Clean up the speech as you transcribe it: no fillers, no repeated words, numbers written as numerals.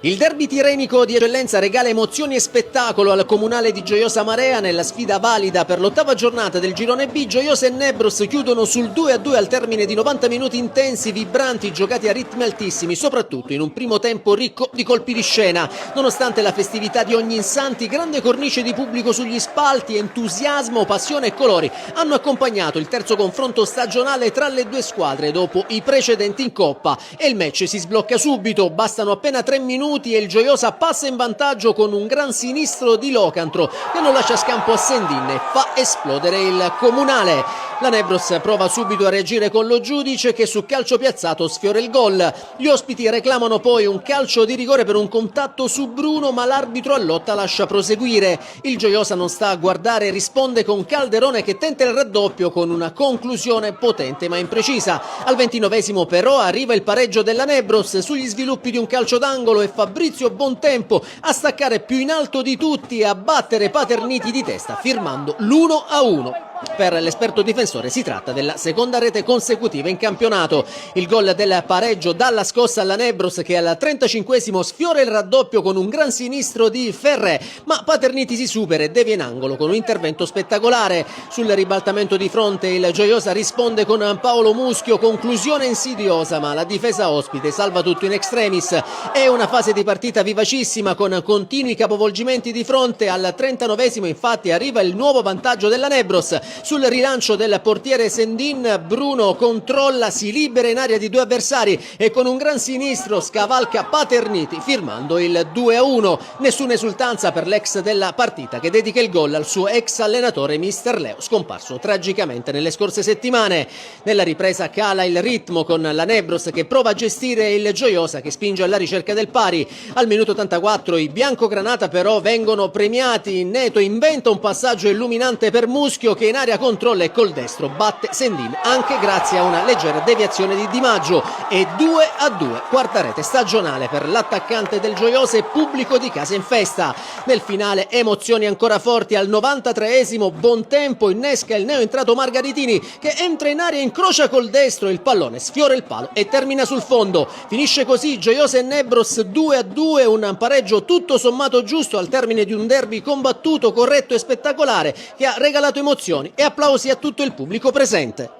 Il derby tirrenico di eccellenza regala emozioni e spettacolo al comunale di Gioiosa Marea nella sfida valida per l'ottava giornata del girone B. Gioiosa e Nebros chiudono sul 2-2 al termine di 90 minuti intensi, vibranti, giocati a ritmi altissimi, soprattutto in un primo tempo ricco di colpi di scena. Nonostante la festività di ogni insanti, grande cornice di pubblico sugli spalti, entusiasmo, passione e colori hanno accompagnato il terzo confronto stagionale tra le due squadre dopo i precedenti in Coppa, e il match si sblocca subito. Bastano appena 3 minuti e il Gioiosa passa in vantaggio con un gran sinistro di Locantro che non lascia scampo a Sendin e fa esplodere il comunale. La Nebros prova subito a reagire con lo giudice che su calcio piazzato sfiora il gol. Gli ospiti reclamano poi un calcio di rigore per un contatto su Bruno, ma l'arbitro a lotta lascia proseguire. Il Gioiosa non sta a guardare e risponde con Calderone che tenta il raddoppio con una conclusione potente ma imprecisa. Al 29esimo però arriva il pareggio della Nebros sugli sviluppi di un calcio d'angolo e Fabrizio Bontempo a staccare più in alto di tutti e a battere Paterniti di testa firmando l'1-1. Per l'esperto difensore si tratta della seconda rete consecutiva in campionato. Il gol del pareggio dà la scossa alla Nebros che al 35esimo sfiora il raddoppio con un gran sinistro di Ferré, ma Paterniti si supera e devia in angolo con un intervento spettacolare. Sul ribaltamento di fronte il Gioiosa risponde con Paolo Muschio, conclusione insidiosa, ma la difesa ospite salva tutto in extremis. È una fase di partita vivacissima con continui capovolgimenti di fronte. Al 39esimo infatti arriva il nuovo vantaggio della Nebros. Sul rilancio del portiere Sendin, Bruno controlla, si libera in area di due avversari e con un gran sinistro scavalca Paterniti firmando il 2-1. Nessuna esultanza per l'ex della partita che dedica il gol al suo ex allenatore Mister Leo, scomparso tragicamente nelle scorse settimane. Nella ripresa cala il ritmo con la Nebros che prova a gestire il Gioiosa che spinge alla ricerca del pari. Al minuto 84 i biancogranata però vengono premiati. Neto inventa un passaggio illuminante per Muschio che in area controlla e col destro batte Sendin anche grazie a una leggera deviazione di Di Maggio. E 2-2, quarta rete stagionale per l'attaccante del Gioiosa e pubblico di casa in festa. Nel finale emozioni ancora forti. Al 93esimo Bontempo innesca il neoentrato Margaritini che entra in area, incrocia col destro, il pallone sfiora il palo e termina sul fondo. Finisce così Gioiosa e Nebros 2-2, un pareggio tutto sommato giusto al termine di un derby combattuto, corretto e spettacolare che ha regalato emozioni e applausi a tutto il pubblico presente.